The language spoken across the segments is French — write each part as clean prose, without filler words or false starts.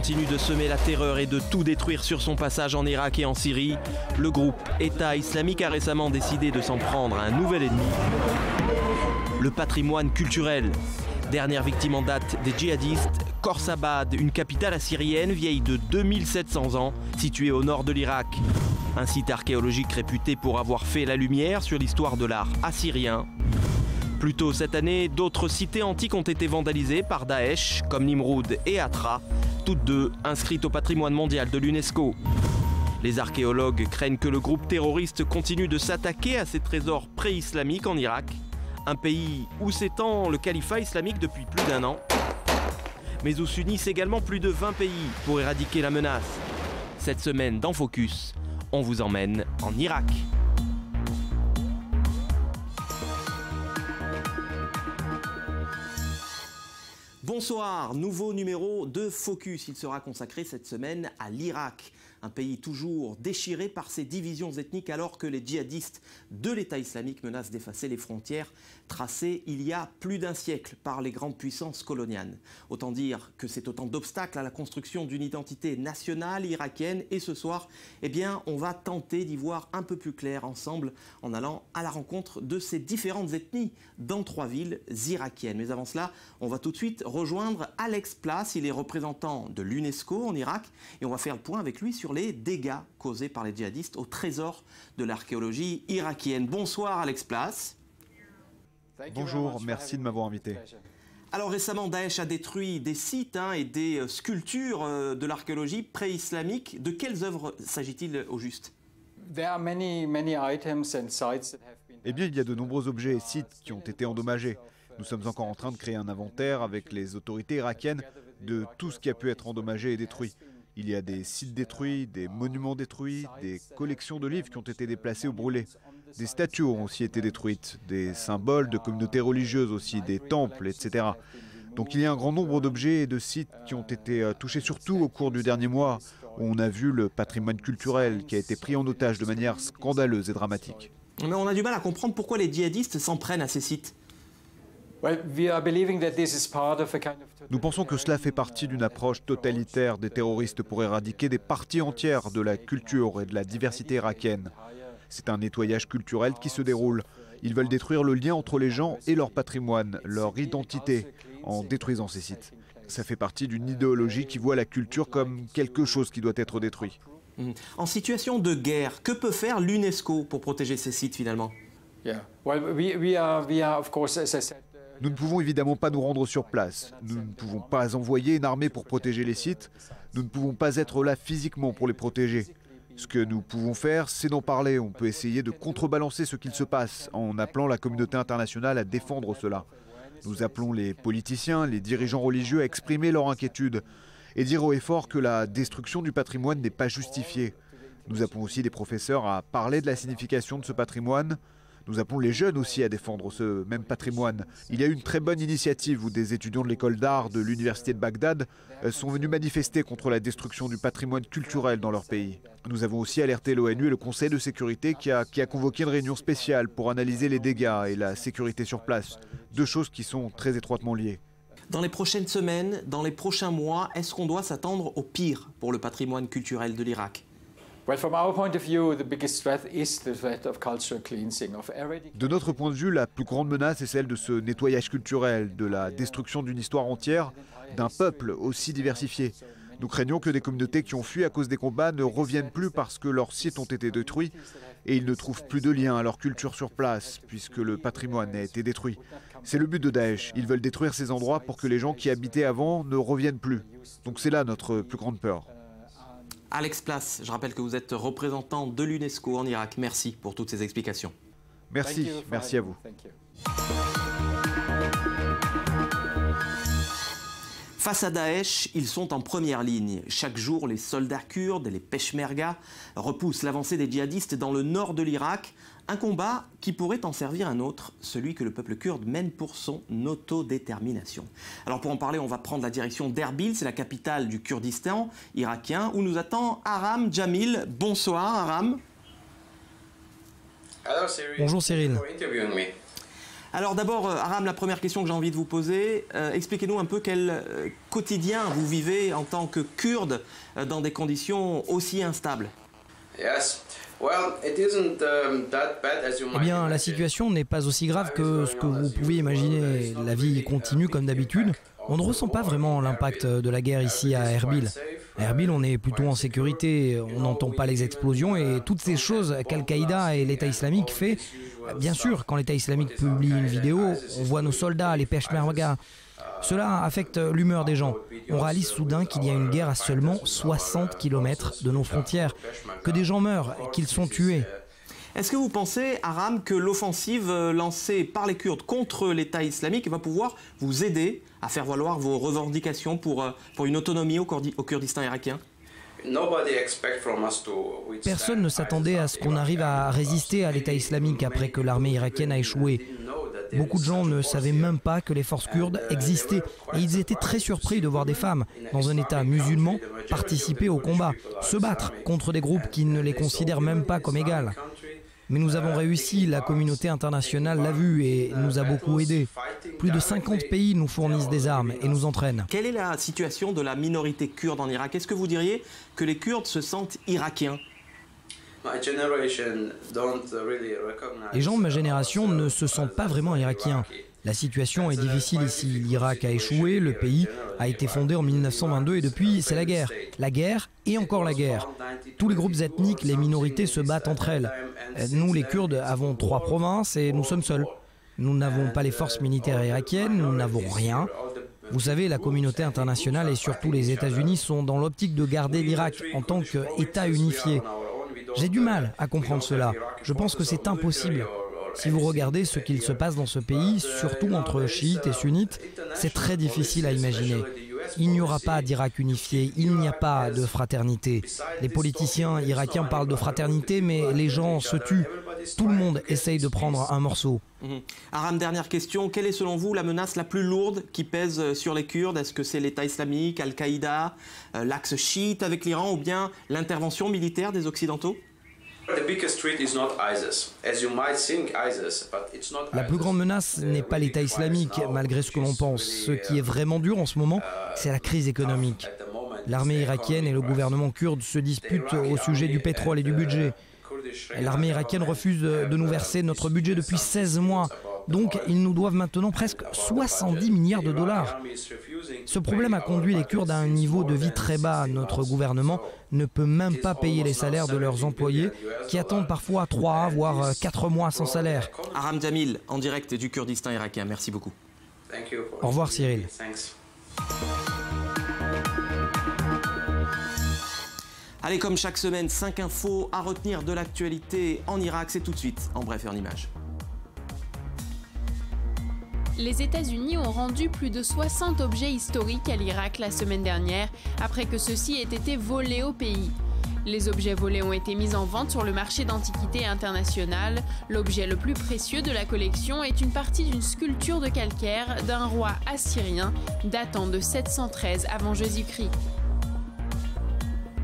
continue de semer la terreur et de tout détruire sur son passage en Irak et en Syrie. Le groupe État islamique a récemment décidé de s'en prendre à un nouvel ennemi, le patrimoine culturel. Dernière victime en date des djihadistes, Khorsabad, une capitale assyrienne vieille de 2700 ans, située au nord de l'Irak. Un site archéologique réputé pour avoir fait la lumière sur l'histoire de l'art assyrien. Plus tôt cette année, d'autres cités antiques ont été vandalisées par Daesh, comme Nimroud et Hatra, toutes deux inscrites au patrimoine mondial de l'UNESCO. Les archéologues craignent que le groupe terroriste continue de s'attaquer à ces trésors pré-islamiques en Irak, un pays où s'étend le califat islamique depuis plus d'1 an, mais où s'unissent également plus de 20 pays pour éradiquer la menace. Cette semaine dans Focus, on vous emmène en Irak. Bonsoir, nouveau numéro de Focus. Il sera consacré cette semaine à l'Irak, un pays toujours déchiré par ses divisions ethniques alors que les djihadistes de l'État islamique menacent d'effacer les frontières tracées il y a plus d'1 siècle par les grandes puissances coloniales. Autant dire que c'est autant d'obstacles à la construction d'une identité nationale irakienne et ce soir, on va tenter d'y voir un peu plus clair ensemble en allant à la rencontre de ces différentes ethnies dans 3 villes irakiennes. Mais avant cela, on va tout de suite rejoindre Alex Plass, il est représentant de l'UNESCO en Irak et on va faire le point avec lui sur les dégâts causés par les djihadistes au trésor de l'archéologie irakienne. Bonsoir Alex Plass. Bonjour, merci de m'avoir invité. Alors récemment, Daesh a détruit des sites et des sculptures de l'archéologie pré-islamique. De quelles œuvres s'agit-il au juste ? Il y a de nombreux objets et sites qui ont été endommagés. Nous sommes encore en train de créer un inventaire avec les autorités irakiennes de tout ce qui a pu être endommagé et détruit. Il y a des sites détruits, des monuments détruits, des collections de livres qui ont été déplacés ou brûlés. Des statues ont aussi été détruites, des symboles de communautés religieuses aussi, des temples, etc. Donc il y a un grand nombre d'objets et de sites qui ont été touchés, surtout au cours du dernier mois, où on a vu le patrimoine culturel qui a été pris en otage de manière scandaleuse et dramatique. Mais on a du mal à comprendre pourquoi les djihadistes s'en prennent à ces sites. Nous pensons que cela fait partie d'une approche totalitaire des terroristes pour éradiquer des parties entières de la culture et de la diversité irakienne. C'est un nettoyage culturel qui se déroule. Ils veulent détruire le lien entre les gens et leur patrimoine, leur identité, en détruisant ces sites. Ça fait partie d'une idéologie qui voit la culture comme quelque chose qui doit être détruit. En situation de guerre, que peut faire l'UNESCO pour protéger ces sites finalement ? Nous ne pouvons évidemment pas nous rendre sur place. Nous ne pouvons pas envoyer une armée pour protéger les sites. Nous ne pouvons pas être là physiquement pour les protéger. Ce que nous pouvons faire, c'est d'en parler. On peut essayer de contrebalancer ce qu'il se passe en appelant la communauté internationale à défendre cela. Nous appelons les politiciens, les dirigeants religieux à exprimer leur inquiétude et dire haut et fort que la destruction du patrimoine n'est pas justifiée. Nous appelons aussi des professeurs à parler de la signification de ce patrimoine. Nous appelons les jeunes aussi à défendre ce même patrimoine. Il y a eu une très bonne initiative où des étudiants de l'école d'art de l'université de Bagdad sont venus manifester contre la destruction du patrimoine culturel dans leur pays. Nous avons aussi alerté l'ONU et le Conseil de sécurité qui a convoqué une réunion spéciale pour analyser les dégâts et la sécurité sur place. 2 choses qui sont très étroitement liées. Dans les prochaines semaines, dans les prochains mois, est-ce qu'on doit s'attendre au pire pour le patrimoine culturel de l'Irak ? De notre point de vue, la plus grande menace est celle de ce nettoyage culturel, de la destruction d'une histoire entière, d'un peuple aussi diversifié. Nous craignons que des communautés qui ont fui à cause des combats ne reviennent plus parce que leurs sites ont été détruits et ils ne trouvent plus de lien à leur culture sur place puisque le patrimoine a été détruit. C'est le but de Daesh. Ils veulent détruire ces endroits pour que les gens qui habitaient avant ne reviennent plus. Donc c'est là notre plus grande peur. Alex Plass, je rappelle que vous êtes représentant de l'UNESCO en Irak. Merci pour toutes ces explications. Merci, merci à vous. Face à Daesh, ils sont en première ligne. Chaque jour, les soldats kurdes, les peshmerga, repoussent l'avancée des djihadistes dans le nord de l'Irak. Un combat qui pourrait en servir un autre, celui que le peuple kurde mène pour son autodétermination. Alors pour en parler, on va prendre la direction d'Erbil, c'est la capitale du Kurdistan irakien, où nous attend Aram Jamil. Bonsoir Aram. Bonjour Cyril. Alors d'abord, Aram, la première question que j'ai envie de vous poser, expliquez-nous un peu quel quotidien vous vivez en tant que Kurde dans des conditions aussi instables. Eh bien, la situation n'est pas aussi grave que ce que vous pouvez imaginer. La vie continue comme d'habitude. On ne ressent pas vraiment l'impact de la guerre ici à Erbil. À Erbil, on est plutôt en sécurité, on n'entend pas les explosions et toutes ces choses qu'Al-Qaïda et l'État islamique fait. Bien sûr, quand l'État islamique publie une vidéo, on voit nos soldats, les Peshmerga. Cela affecte l'humeur des gens. On réalise soudain qu'il y a une guerre à seulement 60 km de nos frontières, que des gens meurent, qu'ils sont tués. Est-ce que vous pensez, Aram, que l'offensive lancée par les Kurdes contre l'État islamique va pouvoir vous aider à faire valoir vos revendications pour une autonomie au Kurdistan irakien ? Personne ne s'attendait à ce qu'on arrive à résister à l'État islamique après que l'armée irakienne a échoué. Beaucoup de gens ne savaient même pas que les forces kurdes existaient et ils étaient très surpris de voir des femmes, dans un État musulman, participer au combat, se battre contre des groupes qui ne les considèrent même pas comme égales. Mais nous avons réussi, la communauté internationale l'a vu et nous a beaucoup aidés. Plus de 50 pays nous fournissent des armes et nous entraînent. Quelle est la situation de la minorité kurde en Irak? Est-ce que vous diriez que les Kurdes se sentent irakiens? Les gens de ma génération ne se sentent pas vraiment irakiens. La situation est difficile ici. L'Irak a échoué, le pays a été fondé en 1922 et depuis, c'est la guerre. La guerre et encore la guerre. Tous les groupes ethniques, les minorités se battent entre elles. Nous, les Kurdes, avons 3 provinces et nous sommes seuls. Nous n'avons pas les forces militaires irakiennes, nous n'avons rien. Vous savez, la communauté internationale et surtout les États-Unis sont dans l'optique de garder l'Irak en tant qu'État unifié. J'ai du mal à comprendre cela. Je pense que c'est impossible. Si vous regardez ce qu'il se passe dans ce pays, surtout entre chiites et sunnites, c'est très difficile à imaginer. Il n'y aura pas d'Irak unifié, il n'y a pas de fraternité. Les politiciens irakiens parlent de fraternité, mais les gens se tuent. Tout le monde essaye de prendre un morceau. Aram, dernière question. Quelle est selon vous la menace la plus lourde qui pèse sur les Kurdes? Est-ce que c'est l'État islamique, Al-Qaïda, l'axe chiite avec l'Iran ou bien l'intervention militaire des Occidentaux? La plus grande menace n'est pas l'État islamique, malgré ce que l'on pense. Ce qui est vraiment dur en ce moment, c'est la crise économique. L'armée irakienne et le gouvernement kurde se disputent au sujet du pétrole et du budget. L'armée irakienne refuse de nous verser notre budget depuis 16 mois. Donc, ils nous doivent maintenant presque 70 milliards de dollars. Ce problème a conduit les Kurdes à un niveau de vie très bas. Notre gouvernement ne peut même pas payer les salaires de leurs employés qui attendent parfois 3 voire 4 mois sans salaire. Aram Jamil, en direct du Kurdistan irakien. Merci beaucoup. Au revoir Cyril. Allez, comme chaque semaine, 5 infos à retenir de l'actualité en Irak. C'est tout de suite en bref et en images. Les États-Unis ont rendu plus de 60 objets historiques à l'Irak la semaine dernière, après que ceux-ci aient été volés au pays. Les objets volés ont été mis en vente sur le marché d'antiquités international. L'objet le plus précieux de la collection est une partie d'une sculpture de calcaire d'un roi assyrien datant de 713 avant Jésus-Christ.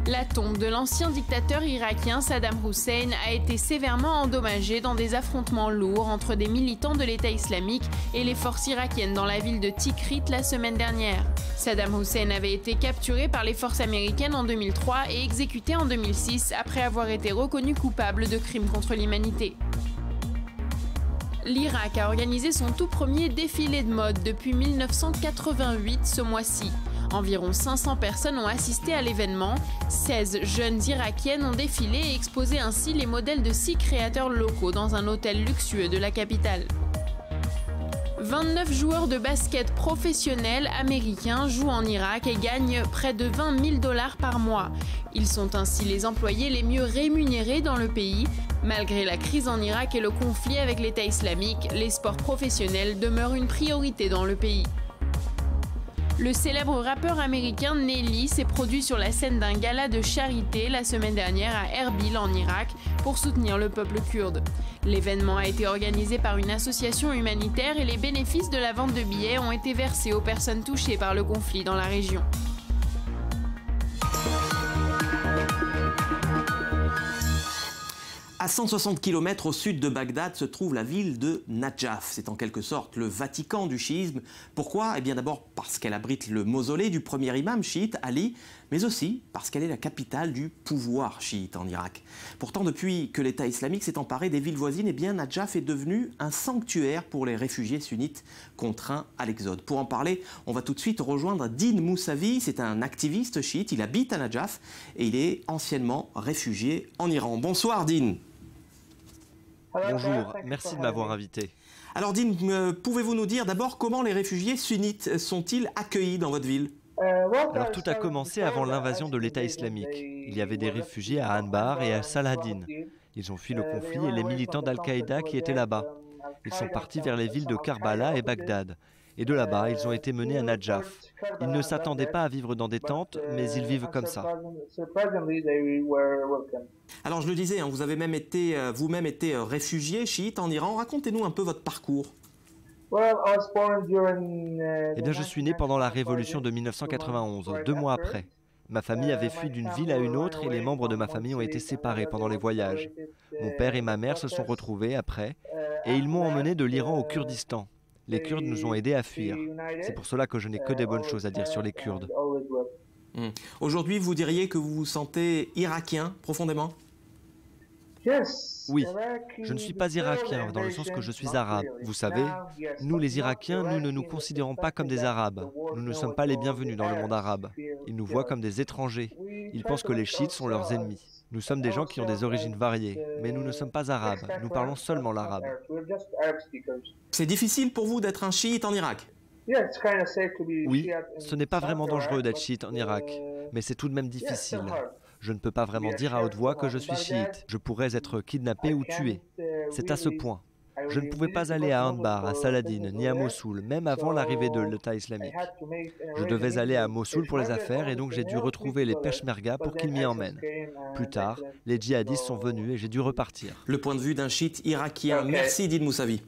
La tombe de l'ancien dictateur irakien Saddam Hussein a été sévèrement endommagée dans des affrontements lourds entre des militants de l'État islamique et les forces irakiennes dans la ville de Tikrit la semaine dernière. Saddam Hussein avait été capturé par les forces américaines en 2003 et exécuté en 2006 après avoir été reconnu coupable de crimes contre l'humanité. L'Irak a organisé son tout premier défilé de mode depuis 1988 ce mois-ci. Environ 500 personnes ont assisté à l'événement. 16 jeunes irakiennes ont défilé et exposé ainsi les modèles de 6 créateurs locaux dans un hôtel luxueux de la capitale. 29 joueurs de basket professionnels américains jouent en Irak et gagnent près de 20 000 $ par mois. Ils sont ainsi les employés les mieux rémunérés dans le pays. Malgré la crise en Irak et le conflit avec l'État islamique, les sports professionnels demeurent une priorité dans le pays. Le célèbre rappeur américain Nelly s'est produit sur la scène d'un gala de charité la semaine dernière à Erbil en Irak pour soutenir le peuple kurde. L'événement a été organisé par une association humanitaire et les bénéfices de la vente de billets ont été versés aux personnes touchées par le conflit dans la région. À 160 km au sud de Bagdad se trouve la ville de Nadjaf. C'est en quelque sorte le Vatican du chiisme. Pourquoi? Eh bien d'abord parce qu'elle abrite le mausolée du premier imam chiite, Ali, mais aussi parce qu'elle est la capitale du pouvoir chiite en Irak. Pourtant, depuis que l'État islamique s'est emparé des villes voisines, eh bien Nadjaf est devenu un sanctuaire pour les réfugiés sunnites contraints à l'exode. Pour en parler, on va tout de suite rejoindre Din Moussavi. C'est un activiste chiite, il habite à Nadjaf et il est anciennement réfugié en Iran. Bonsoir Din. Bonjour, merci de m'avoir invité. Alors Din, pouvez-vous nous dire d'abord comment les réfugiés sunnites sont-ils accueillis dans votre ville? Alors tout a commencé avant l'invasion de l'État islamique. Il y avait des réfugiés à Anbar et à Saladin. Ils ont fui le conflit et les militants d'Al-Qaïda qui étaient là-bas. Ils sont partis vers les villes de Karbala et Bagdad. Et de là-bas, ils ont été menés à Nadjaf. Ils ne s'attendaient pas à vivre dans des tentes, mais ils vivent comme ça. Alors je le disais, vous avez même été, vous-même été réfugié chiite en Iran. Racontez-nous un peu votre parcours. Eh bien, je suis né pendant la révolution de 1991, 2 mois après. Ma famille avait fui d'une ville à une autre et les membres de ma famille ont été séparés pendant les voyages. Mon père et ma mère se sont retrouvés après et ils m'ont emmené de l'Iran au Kurdistan. Les Kurdes nous ont aidés à fuir. C'est pour cela que je n'ai que des bonnes choses à dire sur les Kurdes. Aujourd'hui, vous diriez que vous vous sentez irakien profondément? Oui, je ne suis pas irakien dans le sens que je suis arabe. Vous savez, nous les Irakiens, nous ne nous considérons pas comme des arabes. Nous ne sommes pas les bienvenus dans le monde arabe. Ils nous voient comme des étrangers. Ils pensent que les chiites sont leurs ennemis. Nous sommes des gens qui ont des origines variées, mais nous ne sommes pas arabes. Nous parlons seulement l'arabe. C'est difficile pour vous d'être un chiite en Irak? Oui, ce n'est pas vraiment dangereux d'être chiite en Irak, mais c'est tout de même difficile. Je ne peux pas vraiment dire à haute voix que je suis chiite. Je pourrais être kidnappé ou tué. C'est à ce point. Je ne pouvais pas aller à Anbar, à Saladin, ni à Mossoul, même avant l'arrivée de l'État islamique. Je devais aller à Mossoul pour les affaires et donc j'ai dû retrouver les Peshmerga pour qu'ils m'y emmènent. Plus tard, les djihadistes sont venus et j'ai dû repartir. Le point de vue d'un chiite irakien. Merci Din Moussavi.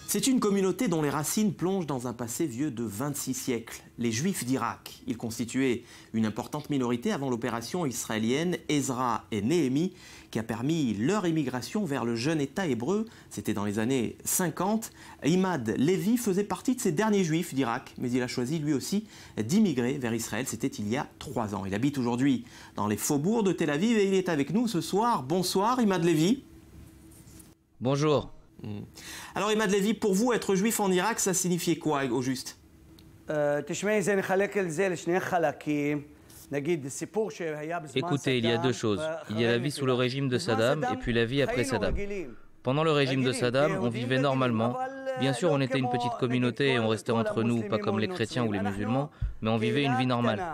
C'est une communauté dont les racines plongent dans un passé vieux de 26 siècles. Les Juifs d'Irak. Ils constituaient une importante minorité avant l'opération israélienne Ezra et Néhémie qui a permis leur émigration vers le jeune État hébreu. C'était dans les années 50. Imad Levi faisait partie de ces derniers Juifs d'Irak, mais il a choisi lui aussi d'immigrer vers Israël. C'était il y a 3 ans. Il habite aujourd'hui dans les faubourgs de Tel Aviv et il est avec nous ce soir. Bonsoir Imad Levi. Bonjour. Alors Imad Levi, pour vous, être juif en Irak, ça signifiait quoi au juste? Écoutez, il y a 2 choses. Il y a la vie sous le régime de Saddam et puis la vie après Saddam. Pendant le régime de Saddam, on vivait normalement. Bien sûr, on était une petite communauté et on restait entre nous, pas comme les chrétiens ou les musulmans, mais on vivait une vie normale.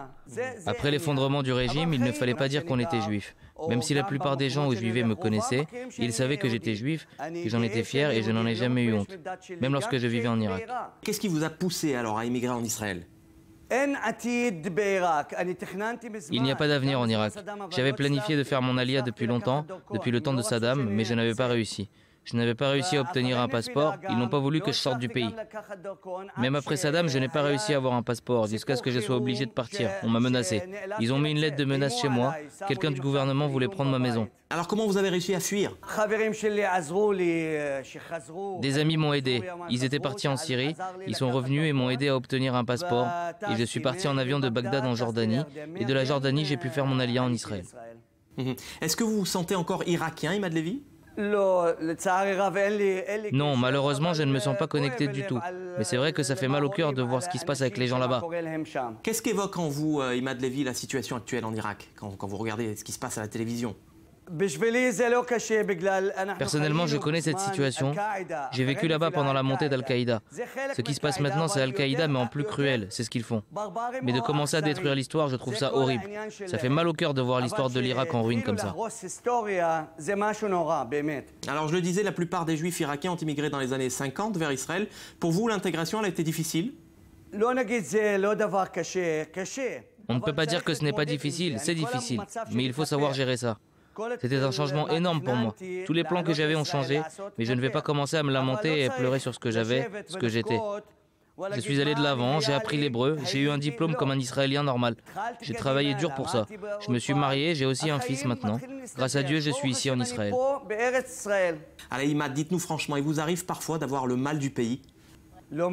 Après l'effondrement du régime, il ne fallait pas dire qu'on était juif. Même si la plupart des gens où je vivais me connaissaient, ils savaient que j'étais juif, que j'en étais fier et je n'en ai jamais eu honte, même lorsque je vivais en Irak. Qu'est-ce qui vous a poussé alors à émigrer en Israël? Il n'y a pas d'avenir en Irak. J'avais planifié de faire mon alia depuis longtemps, depuis le temps de Saddam, mais je n'avais pas réussi. Je n'avais pas réussi à obtenir un passeport, ils n'ont pas voulu que je sorte du pays. Même après Saddam, je n'ai pas réussi à avoir un passeport, jusqu'à ce que je sois obligé de partir. On m'a menacé. Ils ont mis une lettre de menace chez moi. Quelqu'un du gouvernement voulait prendre ma maison. Alors comment vous avez réussi à fuir? Des amis m'ont aidé. Ils étaient partis en Syrie. Ils sont revenus et m'ont aidé à obtenir un passeport. Et je suis parti en avion de Bagdad en Jordanie. Et de la Jordanie, j'ai pu faire mon alia en Israël. Est-ce que vous vous sentez encore irakien, Imad Levi? Non, malheureusement, je ne me sens pas connecté du tout. Mais c'est vrai que ça fait mal au cœur de voir ce qui se passe avec les gens là-bas. Qu'est-ce qu'évoque en vous, Imad Levi, la situation actuelle en Irak, quand vous regardez ce qui se passe à la télévision? Personnellement, je connais cette situation. J'ai vécu là-bas pendant la montée d'Al-Qaïda. Ce qui se passe maintenant, c'est Al-Qaïda, mais en plus cruel. C'est ce qu'ils font. Mais de commencer à détruire l'histoire, je trouve ça horrible. Ça fait mal au cœur de voir l'histoire de l'Irak en ruine comme ça. Alors, je le disais, la plupart des Juifs irakiens ont immigré dans les années 50 vers Israël. Pour vous, l'intégration, elle a été difficile? On ne peut pas dire que ce n'est pas difficile, c'est difficile. Mais il faut savoir gérer ça. C'était un changement énorme pour moi. Tous les plans que j'avais ont changé, mais je ne vais pas commencer à me lamenter et à pleurer sur ce que j'avais, ce que j'étais. Je suis allé de l'avant, j'ai appris l'hébreu, j'ai eu un diplôme comme un Israélien normal. J'ai travaillé dur pour ça. Je me suis marié, j'ai aussi un fils maintenant. Grâce à Dieu, je suis ici en Israël. Allez, Imad, dites-nous franchement, il vous arrive parfois d'avoir le mal du pays? Rien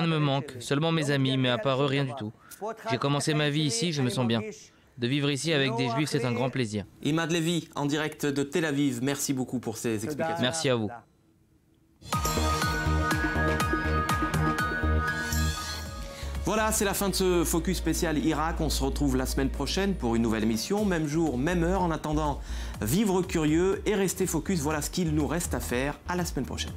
ne me manque, seulement mes amis, mais à part eux, rien du tout. J'ai commencé ma vie ici, je me sens bien. De vivre ici avec des Juifs, c'est un grand plaisir. Imad Levy, en direct de Tel Aviv, merci beaucoup pour ces explications. Merci à vous. Voilà, c'est la fin de ce Focus spécial Irak. On se retrouve la semaine prochaine pour une nouvelle émission, même jour, même heure. En attendant, vivre curieux et rester focus, voilà ce qu'il nous reste à faire. À la semaine prochaine.